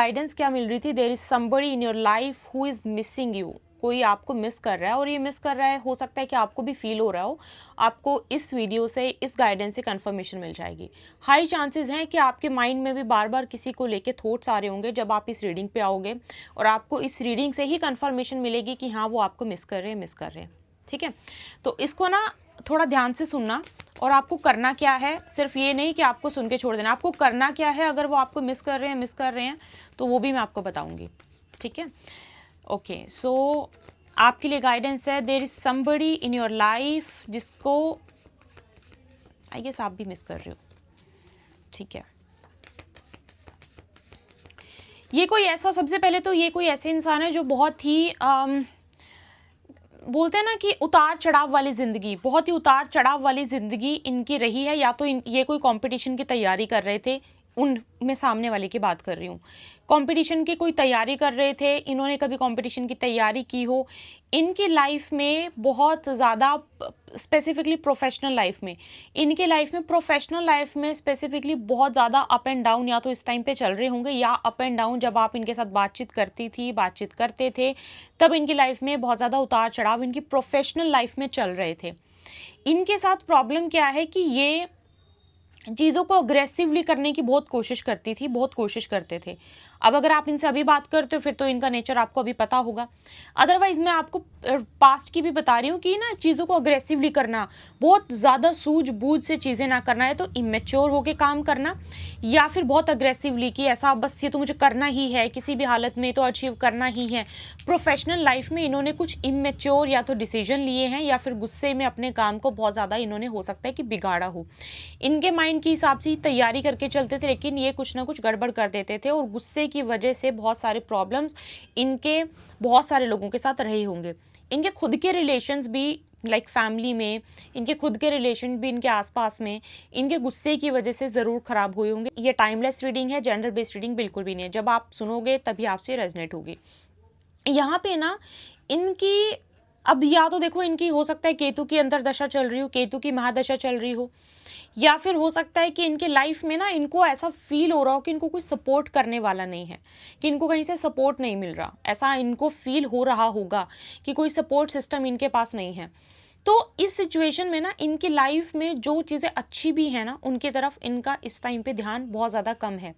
Guidance क्या मिल रही थी, there is somebody in your life who is missing you, कोई आपको मिस कर रहा है, और ये मिस कर रहा है, हो सकता है कि आपको भी फील हो रहा हो। आपको इस वीडियो से, इस गाइडेंस से कंफर्मेशन मिल जाएगी। हाई चांसेस हैं कि आपके माइंड में भी बार बार किसी को लेके थॉट्स आ रहे होंगे जब आप इस रीडिंग पे आओगे, और आपको इस रीडिंग से ही कंफर्मेशन मिलेगी कि हाँ वो आपको मिस कर रहे हैं, मिस कर रहे हैं। ठीक है, तो इसको ना थोड़ा ध्यान से सुनना, और आपको करना क्या है, सिर्फ ये नहीं कि आपको सुन के छोड़ देना, आपको करना क्या है अगर वो आपको मिस कर रहे हैं तो वो भी मैं आपको बताऊंगी। ठीक है, ओके, सो आपके लिए गाइडेंस है, there is somebody in your life जिसको आई गेस आप भी मिस कर रहे हो। ठीक है, ये कोई ऐसा, सबसे पहले तो ये कोई ऐसे इंसान है जो बहुत ही बोलते हैं ना कि उतार चढ़ाव वाली ज़िंदगी, बहुत ही उतार चढ़ाव वाली ज़िंदगी इनकी रही है। या तो ये कोई कंपटीशन की तैयारी कर रहे थे, उन मैं सामने वाले की बात कर रही हूँ, कंपटीशन की कोई तैयारी कर रहे थे, इन्होंने कभी कंपटीशन की तैयारी की हो। इनकी लाइफ में बहुत ज़्यादा, स्पेसिफिकली प्रोफेशनल लाइफ में, इनके लाइफ में, प्रोफेशनल लाइफ में स्पेसिफिकली बहुत ज़्यादा अप एंड डाउन या तो इस टाइम पे चल रहे होंगे, या अप एंड डाउन जब आप इनके साथ बातचीत करते थे तब इनकी लाइफ में बहुत ज़्यादा उतार चढ़ाव इनकी प्रोफेशनल लाइफ में चल रहे थे। इनके साथ प्रॉब्लम क्या है कि ये चीज़ों को अग्रेसिवली करने की बहुत कोशिश करते थे। अब अगर आप इनसे अभी बात करते हो फिर तो इनका नेचर आपको अभी पता होगा। अदरवाइज मैं आपको पास्ट की भी बता रही हूँ कि ना चीज़ों को अग्रेसिवली करना, बहुत ज़्यादा सूझबूझ से चीज़ें ना करना है तो इमेच्योर होके काम करना, या फिर बहुत अग्रेसिवली कि ऐसा बस ये तो मुझे करना ही है, किसी भी हालत में तो अचीव करना ही है। प्रोफेशनल लाइफ में इन्होंने कुछ इमेच्योर या तो डिसीजन लिए हैं, या फिर गुस्से में अपने काम को बहुत ज़्यादा इन्होंने हो सकता है कि बिगाड़ा हो। इनके माइंड के हिसाब से तैयारी करके चलते थे, लेकिन ये कुछ ना कुछ गड़बड़ कर देते थे, और गुस्से की वजह से बहुत सारे प्रॉब्लम्स इनके बहुत सारे लोगों के साथ रहे होंगे। इनके खुद के रिलेशंस भी, लाइक फैमिली में, इनके खुद के रिलेशन भी इनके आसपास में इनके गुस्से की वजह से ज़रूर ख़राब हुए होंगे। ये टाइमलेस रीडिंग है, जेंडर बेस्ड रीडिंग बिल्कुल भी नहीं है। जब आप सुनोगे तभी आपसे रेजनेट होगी। यहाँ पे ना इनकी, अब या तो देखो इनकी हो सकता है केतु की अंतर दशा चल रही हो, केतु की महादशा चल रही हो, या फिर हो सकता है कि इनके लाइफ में ना इनको ऐसा फील हो रहा हो कि इनको कोई सपोर्ट करने वाला नहीं है, कि इनको कहीं से सपोर्ट नहीं मिल रहा। ऐसा इनको फील हो रहा होगा कि कोई सपोर्ट सिस्टम इनके पास नहीं है। तो इस सिचुएशन में ना इनकी लाइफ में जो चीज़ें अच्छी भी हैं ना, उनकी तरफ इनका इस टाइम पे ध्यान बहुत ज़्यादा कम है।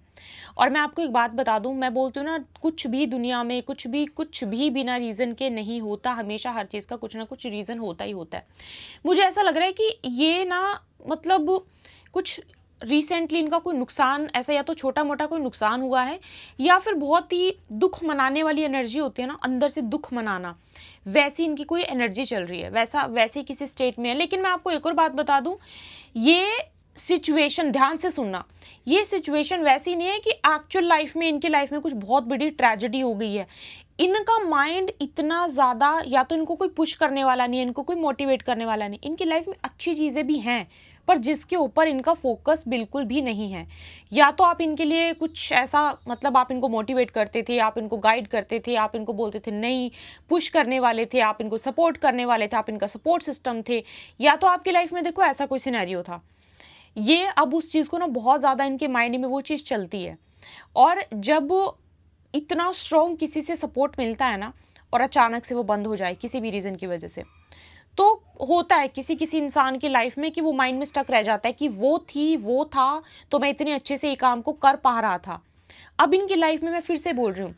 और मैं आपको एक बात बता दूं, मैं बोलती हूँ ना, कुछ भी दुनिया में कुछ भी बिना रीज़न के नहीं होता। हमेशा हर चीज़ का कुछ ना कुछ रीज़न होता ही होता है। मुझे ऐसा लग रहा है कि ये ना, मतलब कुछ रिसेंटली इनका कोई नुकसान ऐसा, या तो छोटा मोटा कोई नुकसान हुआ है, या फिर बहुत ही दुख मनाने वाली एनर्जी होती है ना, अंदर से दुख मनाना, वैसी इनकी कोई एनर्जी चल रही है, वैसे किसी स्टेट में है। लेकिन मैं आपको एक और बात बता दूं, ये सिचुएशन ध्यान से सुनना, ये सिचुएशन वैसी नहीं है कि एक्चुअल लाइफ में, इनकी लाइफ में कुछ बहुत बड़ी ट्रेजेडी हो गई है। इनका माइंड इतना ज़्यादा, या तो इनको कोई पुश करने वाला नहीं है, इनको कोई मोटिवेट करने वाला नहीं। इनकी लाइफ में अच्छी चीज़ें भी हैं, पर जिसके ऊपर इनका फोकस बिल्कुल भी नहीं है। या तो आप इनके लिए कुछ ऐसा, मतलब आप इनको मोटिवेट करते थे, आप इनको गाइड करते थे, आप इनको बोलते थे नहीं, पुश करने वाले थे, आप इनको सपोर्ट करने वाले थे, आप इनका सपोर्ट सिस्टम थे, या तो आपकी लाइफ में देखो ऐसा कोई सिनेरियो था। ये अब उस चीज़ को ना बहुत ज़्यादा इनके माइंड में वो चीज़ चलती है, और जब इतना स्ट्रॉन्ग किसी से सपोर्ट मिलता है ना, और अचानक से वो बंद हो जाए किसी भी रीज़न की वजह से, तो होता है किसी किसी इंसान की लाइफ में कि वो माइंड में स्टक रह जाता है कि वो था तो मैं इतने अच्छे से ये काम को कर पा रहा था। अब इनकी लाइफ में, मैं फिर से बोल रही हूँ,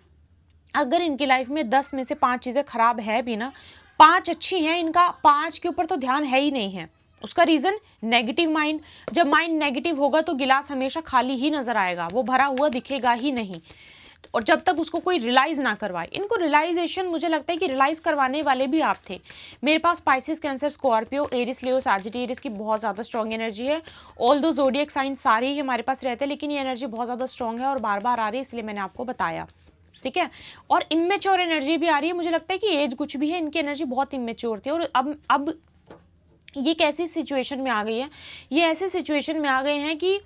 अगर इनकी लाइफ में 10 में से 5 चीज़ें खराब है भी ना, 5 अच्छी हैं, इनका 5 के ऊपर तो ध्यान है ही नहीं है। उसका रीज़न नेगेटिव माइंड। जब माइंड नेगेटिव होगा तो गिलास हमेशा खाली ही नज़र आएगा, वो भरा हुआ दिखेगा ही नहीं। और जब तक उसको कोई रियलाइज़ ना करवाए, इनको रियलाइजेशन, मुझे लगता है कि रियलाइज़ करवाने वाले भी आप थे। मेरे पास स्पाइसिस, कैंसर, स्कॉर्पियो, एरिस, लियो, सैजिटेरियस की बहुत ज़्यादा स्ट्रॉन्ग एनर्जी है। ऑल दो ज़ोडिएक साइन सारे ही हमारे पास रहते हैं, लेकिन ये एनर्जी बहुत ज़्यादा स्ट्रॉन्ग है और बार बार आ रही है, इसलिए मैंने आपको बताया। ठीक है, और इमेच्योर एनर्जी भी आ रही है। मुझे लगता है कि एज कुछ भी है, इनकी एनर्जी बहुत इमेच्योर थी, और अब ये कैसी सिचुएशन में आ गई है, ये ऐसे सिचुएशन में आ गए हैं कि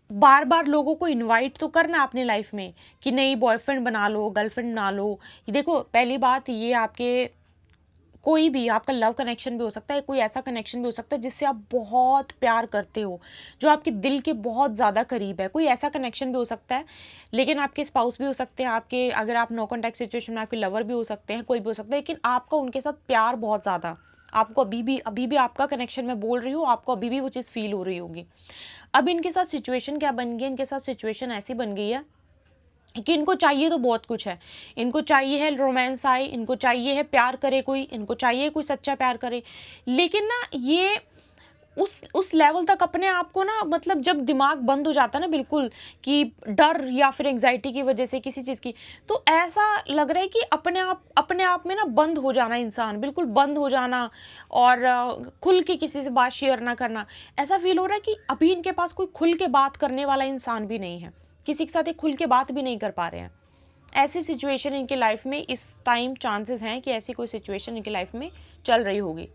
बार बार लोगों को इनवाइट तो करना अपने लाइफ में कि नहीं, बॉयफ्रेंड बना लो, गर्लफ्रेंड बना लो। देखो, पहली बात, ये आपके कोई भी आपका लव कनेक्शन भी हो सकता है, कोई ऐसा कनेक्शन भी हो सकता है जिससे आप बहुत प्यार करते हो, जो आपके दिल के बहुत ज़्यादा करीब है, कोई ऐसा कनेक्शन भी हो सकता है। लेकिन आपके स्पाउस भी हो सकते हैं, आपके अगर आप नो कॉन्टैक्ट सिचुएशन में आपके लवर भी हो सकते हैं, कोई भी हो सकता है, लेकिन आपका उनके साथ प्यार बहुत ज़्यादा, आपको अभी भी आपका कनेक्शन मैं बोल रही हूँ, आपको अभी भी वो चीज़ फील हो रही होगी। अब इनके साथ सिचुएशन क्या बन गई है, इनके साथ सिचुएशन ऐसी बन गई है कि इनको चाहिए तो बहुत कुछ है। इनको चाहिए है रोमांस आए, इनको चाहिए है प्यार करे कोई, इनको चाहिए कोई सच्चा प्यार करे। लेकिन ना ये उस लेवल तक अपने आप को ना, मतलब जब दिमाग बंद हो जाता है ना बिल्कुल, कि डर या फिर एंग्जाइटी की वजह से किसी चीज़ की, तो ऐसा लग रहा है कि अपने आप में ना बंद हो जाना, इंसान बिल्कुल बंद हो जाना, और खुल के किसी से बात शेयर ना करना। ऐसा फील हो रहा है कि अभी इनके पास कोई खुल के बात करने वाला इंसान भी नहीं है, किसी के साथ एक खुल के बात भी नहीं कर पा रहे हैं। ऐसी सिचुएशन इनकी लाइफ में इस टाइम चांसेस हैं कि ऐसी कोई सिचुएशन इनकी लाइफ में चल रही होगी।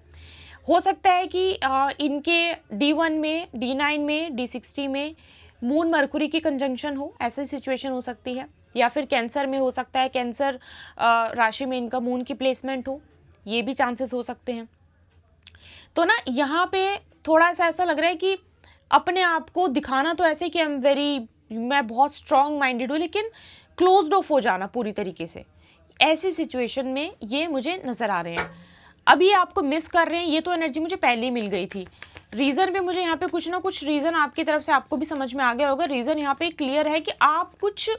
हो सकता है कि इनके D1 में, D9 में, D60 में मून मरकुरी की कंजंक्शन हो, ऐसी सिचुएशन हो सकती है। या फिर कैंसर में हो सकता है, कैंसर राशि में इनका मून की प्लेसमेंट हो, ये भी चांसेस हो सकते हैं। तो ना यहाँ पे थोड़ा सा ऐसा लग रहा है कि अपने आप को दिखाना तो ऐसे कि मैं बहुत स्ट्रांग माइंडेड हूँ, लेकिन क्लोज्ड ऑफ हो जाना पूरी तरीके से, ऐसी सिचुएशन में ये मुझे नज़र आ रहे हैं। अभी आपको मिस कर रहे हैं, ये तो एनर्जी मुझे पहले ही मिल गई थी। रीज़न भी मुझे यहाँ पे कुछ ना कुछ रीज़न आपकी तरफ से आपको भी समझ में आ गया होगा। रीज़न यहाँ पे क्लियर है कि आप कुछ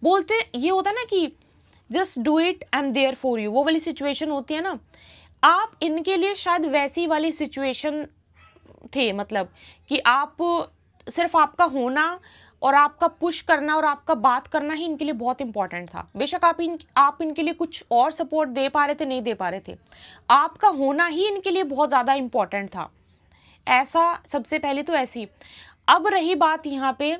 बोलते, ये होता है ना कि just do it, I am there for you, वो वाली सिचुएशन होती है ना। आप इनके लिए शायद वैसी वाली सिचुएशन थे, मतलब कि आप सिर्फ आपका होना और आपका पुश करना और आपका बात करना ही इनके लिए बहुत इंपॉर्टेंट था। बेशक आप इनके लिए कुछ और सपोर्ट दे पा रहे थे, नहीं दे पा रहे थे, आपका होना ही इनके लिए बहुत ज़्यादा इंपॉर्टेंट था। ऐसा सबसे पहले तो ऐसी। अब रही बात यहाँ पे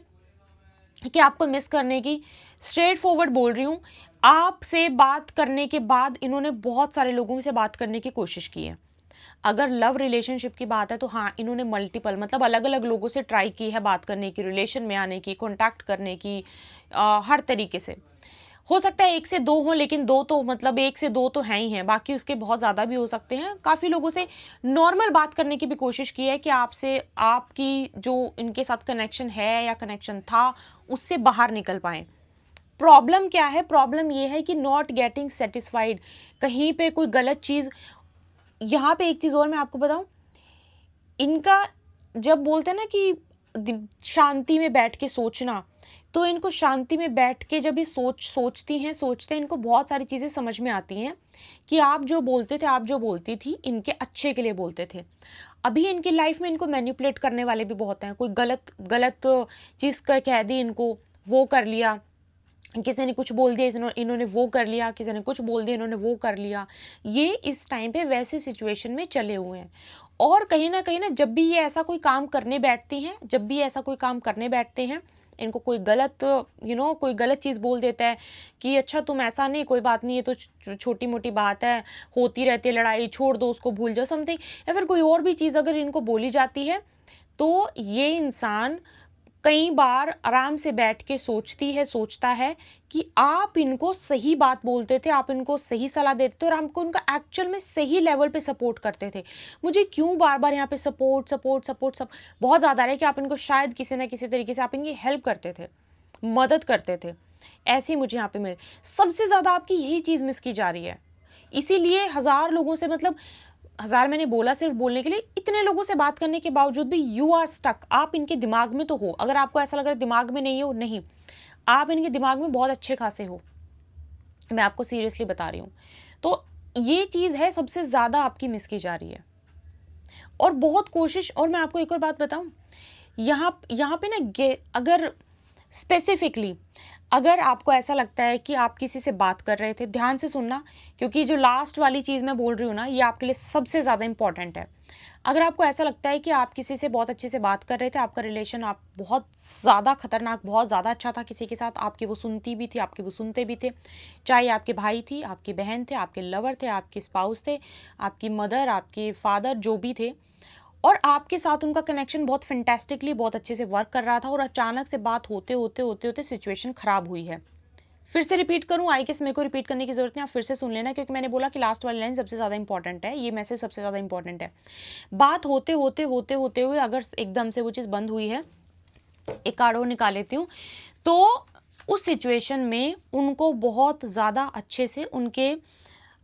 कि आपको मिस करने की, स्ट्रेट फॉरवर्ड बोल रही हूँ, आपसे बात करने के बाद इन्होंने बहुत सारे लोगों से बात करने की कोशिश की है। अगर लव रिलेशनशिप की बात है तो हाँ, इन्होंने मल्टीपल, मतलब अलग अलग लोगों से ट्राई की है बात करने की, रिलेशन में आने की, कांटेक्ट करने की, हर तरीके से। हो सकता है एक से दो हो, लेकिन दो तो, मतलब एक से दो तो हैं ही हैं, बाकी उसके बहुत ज़्यादा भी हो सकते हैं। काफ़ी लोगों से नॉर्मल बात करने की भी कोशिश की है कि आपसे, आपकी जो इनके साथ कनेक्शन है या कनेक्शन था, उससे बाहर निकल पाएँ। प्रॉब्लम क्या है? प्रॉब्लम ये है कि नॉट गेटिंग सेटिस्फाइड, कहीं पे कोई गलत चीज़। यहाँ पे एक चीज़ और मैं आपको बताऊँ, इनका जब बोलते हैं ना कि शांति में बैठ के सोचना, तो इनको शांति में बैठ के जब ये सोचते हैं, इनको बहुत सारी चीज़ें समझ में आती हैं कि आप जो बोलते थे, आप जो बोलती थी, इनके अच्छे के लिए बोलते थे। अभी इनकी लाइफ में इनको मैनिपुलेट करने वाले भी बहुत हैं। कोई गलत चीज़ कह दी इनको, वो कर लिया, किसी ने कुछ बोल दिया, इन्होंने वो कर लिया, किसी ने कुछ बोल दिया, इन्होंने वो कर लिया। ये इस टाइम पे वैसे सिचुएशन में चले हुए हैं। और कहीं न कहीं ना, जब भी ये ऐसा कोई काम करने बैठते हैं, इनको कोई गलत कोई गलत चीज़ बोल देता है कि अच्छा तुम ऐसा नहीं, कोई बात नहीं, ये तो छोटी-मोटी बात है, होती रहती है लड़ाई, छोड़ दो उसको, भूल जाओ, समथिंग, या फिर कोई और भी चीज़ अगर इनको बोली जाती है, तो ये इंसान कई बार आराम से बैठ के सोचता है कि आप इनको सही बात बोलते थे, आप इनको सही सलाह देते थे और आपको उनका एक्चुअल में सही लेवल पे सपोर्ट करते थे। मुझे क्यों बार-बार यहाँ पे सपोर्ट बहुत ज़्यादा आ रहा है कि आप इनको शायद किसी न किसी तरीके से आप इनकी हेल्प करते थे, मदद करते थे। ऐसी मुझे यहाँ पे मिले। सबसे ज़्यादा आपकी यही चीज़ मिस की जा रही है। इसीलिए हज़ार लोगों से, मतलब हज़ार मैंने बोला सिर्फ बोलने के लिए, इतने लोगों से बात करने के बावजूद भी यू आर स्टक। आप इनके दिमाग में तो हो, अगर आपको ऐसा लग रहा है दिमाग में नहीं हो, नहीं, आप इनके दिमाग में बहुत अच्छे खासे हो, मैं आपको सीरियसली बता रही हूँ। तो ये चीज़ है सबसे ज़्यादा आपकी मिस की जा रही है। और बहुत कोशिश, और मैं आपको एक और बात बताऊँ, यहाँ पे ना, अगर स्पेसिफिकली अगर आपको ऐसा लगता है कि आप किसी से बात कर रहे थे, ध्यान से सुनना, क्योंकि जो लास्ट वाली चीज़ मैं बोल रही हूँ ना, ये आपके लिए सबसे ज़्यादा इंपॉर्टेंट है। अगर आपको ऐसा लगता है कि आप किसी से बहुत अच्छे से बात कर रहे थे, आपका रिलेशन आप बहुत ज़्यादा खतरनाक, बहुत ज़्यादा अच्छा था किसी के साथ, आपकी वो सुनती भी थी, आपके वो सुनते भी थे, चाहे आपके भाई थी, आपकी बहन थे, आपके लवर थे, आपके स्पाउस थे, आपकी मदर, आपके फादर, जो भी थे, और आपके साथ उनका कनेक्शन बहुत फैंटास्टिकली, बहुत अच्छे से वर्क कर रहा था, और अचानक से बात होते सिचुएशन ख़राब हुई है, फिर से रिपीट करूं, आई गेस मेरे को रिपीट करने की जरूरत नहीं, आप फिर से सुन लेना, क्योंकि मैंने बोला कि लास्ट वाली लाइन सबसे ज़्यादा इंपॉर्टेंट है, ये मैसेज सबसे ज़्यादा इंपॉर्टेंट है। बात होते होते होते होते हुए अगर एकदम से वो चीज़ बंद हुई है, एक कार्ड और निकाल लेती हूँ, तो उस सिचुएशन में उनको बहुत ज़्यादा अच्छे से उनके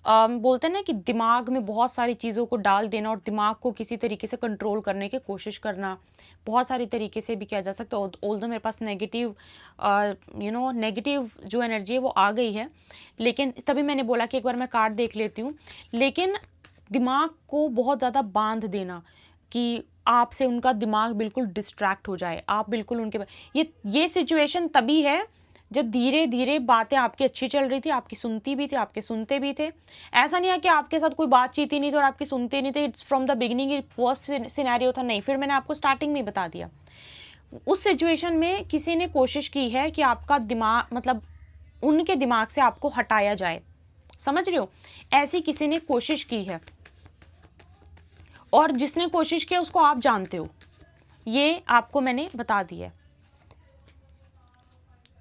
बोलते हैं ना कि दिमाग में बहुत सारी चीज़ों को डाल देना और दिमाग को किसी तरीके से कंट्रोल करने की कोशिश करना, बहुत सारी तरीके से भी किया जा सकता है। ऑल्दो मेरे पास नेगेटिव नेगेटिव जो एनर्जी है वो आ गई है, लेकिन तभी मैंने बोला कि एक बार मैं कार्ड देख लेती हूँ। लेकिन दिमाग को बहुत ज़्यादा बांध देना कि आपसे उनका दिमाग बिल्कुल डिस्ट्रैक्ट हो जाए, आप बिल्कुल उनके ये सिचुएशन तभी है जब धीरे धीरे बातें आपकी अच्छी चल रही थी, आपकी सुनती भी थी, आपके सुनते भी थे। ऐसा नहीं है कि आपके साथ कोई बातचीत ही नहीं थी और आपकी सुनते नहीं थे, from the beginning he first scenario था, नहीं, फिर मैंने आपको स्टार्टिंग में ही बता दिया। उस सिचुएशन में किसी ने कोशिश की है कि आपका दिमाग मतलब उनके दिमाग से आपको हटाया जाए, समझ रहे हो, ऐसी किसी ने कोशिश की है, और जिसने कोशिश किया उसको आप जानते हो, ये आपको मैंने बता दिया।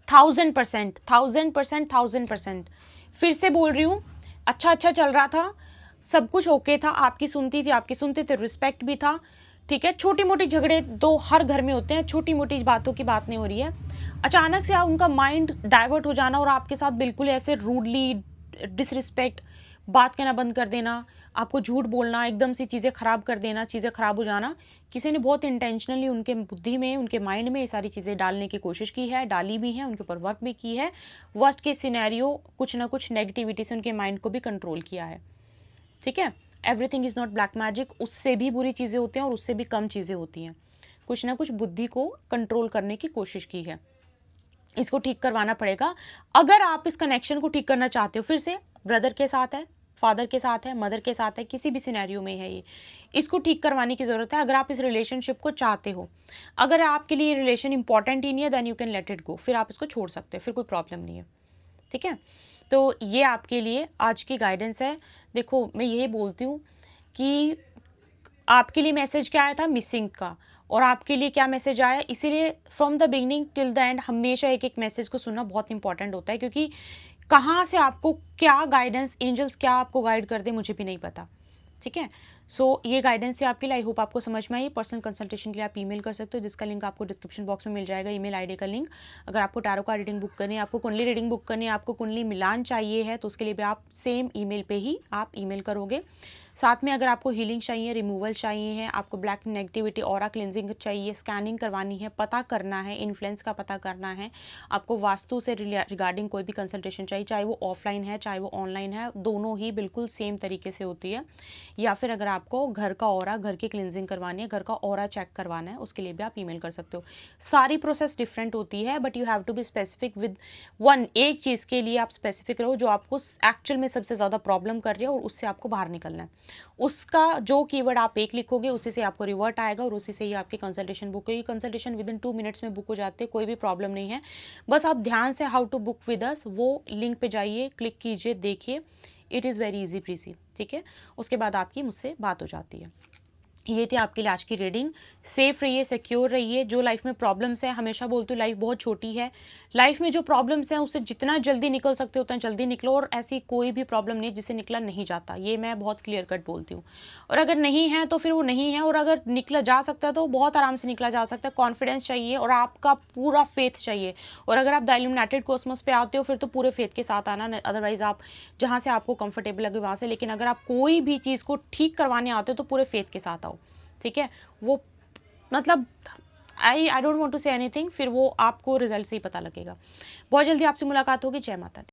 1000%, 1000%, 1000%। फिर से बोल रही हूँ, अच्छा चल रहा था, सब कुछ ओके था, आपकी सुनती थी, आपके सुनते थे, रिस्पेक्ट भी था, ठीक है। छोटी मोटी झगड़े तो हर घर में होते हैं, छोटी मोटी बातों की बात नहीं हो रही है। अचानक से उनका माइंड डाइवर्ट हो जाना और आपके साथ बिल्कुल ऐसे रूडली डिसरिस्पेक्ट, बात कहना बंद कर देना, आपको झूठ बोलना, एकदम से चीज़ें ख़राब कर देना, चीज़ें ख़राब हो जाना, किसी ने बहुत इंटेंशनली उनके बुद्धि में, उनके माइंड में ये सारी चीज़ें डालने की कोशिश की है, डाली भी हैं, उनके ऊपर वर्क भी की है। वर्स्ट केस सिनेरियो कुछ ना कुछ नेगेटिविटी से उनके माइंड को भी कंट्रोल किया है, ठीक है। Everything is not black magic, उससे भी बुरी चीज़ें होती हैं और उससे भी कम चीज़ें होती हैं। कुछ ना कुछ बुद्धि को कंट्रोल करने की कोशिश की है, इसको ठीक करवाना पड़ेगा। अगर आप इस कनेक्शन को ठीक करना चाहते हो, फिर से ब्रदर के साथ है, फादर के साथ है, मदर के साथ है, किसी भी सिनेरियो में है, ये इसको ठीक करवाने की ज़रूरत है। अगर आप इस रिलेशनशिप को चाहते हो, अगर आपके लिए रिलेशन इंपॉर्टेंट ही नहीं है, then you can let it go, फिर आप इसको छोड़ सकते हो, फिर कोई प्रॉब्लम नहीं है, ठीक है। तो ये आपके लिए आज की गाइडेंस है। देखो, मैं यही बोलती हूँ कि आपके लिए मैसेज क्या आया था, मिसिंग का, और आपके लिए क्या मैसेज आया, इसीलिए from the beginning till the end हमेशा एक एक मैसेज को सुनना बहुत इंपॉर्टेंट होता है, क्योंकि कहाँ से आपको क्या गाइडेंस, एंजल्स क्या आपको गाइड कर दे, मुझे भी नहीं पता, ठीक है। सो ये गाइडेंस है आपके लिए, आई होप आपको समझ में आई। पर्सनल कंसल्टेशन के लिए आप ईमेल कर सकते हो, जिसका लिंक आपको डिस्क्रिप्शन बॉक्स में मिल जाएगा, ईमेल आईडी का लिंक। अगर आपको टैरो का रीडिंग बुक करनी है, आपको कुंडली रीडिंग बुक करनी है, आपको कुंडली मिलान चाहिए है, तो उसके लिए भी आप सेम ईमेल पे ही आप ईमेल करोगे। साथ में अगर आपको हीलिंग चाहिए, रिमूवल चाहिए है, आपको ब्लैक नेगेटिविटी ऑरा क्लिनजिंग चाहिए, स्कैनिंग करवानी है, पता करना है, इन्फ्लुएंस का पता करना है, आपको वास्तु से रिगार्डिंग कोई भी कंसल्टेशन चाहिए, चाहे वो ऑफलाइन है चाहे वो ऑनलाइन है, दोनों ही बिल्कुल सेम तरीके से होती है। या फिर अगर आपको घर का ऑरा, घर की क्लिनजिंग करवानी है, घर का ऑरा चेक करवाना है, उसके लिए भी आप ईमेल कर सकते हो। सारी प्रोसेस डिफरेंट होती है, but you have to be specific with one, एक चीज़ के लिए आप स्पेसिफिक रहो जो आपको एक्चुअल में सबसे ज़्यादा प्रॉब्लम कर रही है और उससे आपको बाहर निकलना है। उसका जो कीवर्ड आप एक लिखोगे, उसी से आपको रिवर्ट आएगा और उसी से ही आपकी कंसल्टेशन बुक होगी। कंसल्टेशन विद इन 2 मिनट्स में बुक हो जाती है, कोई भी प्रॉब्लम नहीं है। बस आप ध्यान से how to book with us, वो लिंक पे जाइए, क्लिक कीजिए, देखिए, it is very easy peasy, ठीक है। उसके बाद आपकी मुझसे बात हो जाती है। ये थी आपके लिए आज की रीडिंग। सेफ रहिए, सिक्योर रहिए। जो लाइफ में प्रॉब्लम्स है, हमेशा बोलती हूँ लाइफ बहुत छोटी है, लाइफ में जो प्रॉब्लम्स हैं उससे जितना जल्दी निकल सकते हो उतना जल्दी निकलो, और ऐसी कोई भी प्रॉब्लम नहीं जिससे निकला नहीं जाता, ये मैं बहुत क्लियर कट बोलती हूँ। और अगर नहीं है तो फिर वो नहीं है, और अगर निकला जा सकता है तो बहुत आराम से निकला जा सकता है। कॉन्फिडेंस चाहिए और आपका पूरा फेथ चाहिए, और अगर आप द इल्यूमिनेटेड कॉस्मोस पे आते हो फिर तो पूरे फेथ के साथ आना, अदरवाइज आप जहाँ से आपको कंफर्टेबल लगे वहाँ से। लेकिन अगर आप कोई भी चीज़ को ठीक करवाने आते हो तो पूरे फेथ के साथ आओ, ठीक है। वो मतलब I don't want to say anything, फिर वो आपको रिजल्ट से ही पता लगेगा। बहुत जल्दी आपसे मुलाकात होगी। जय माता दी।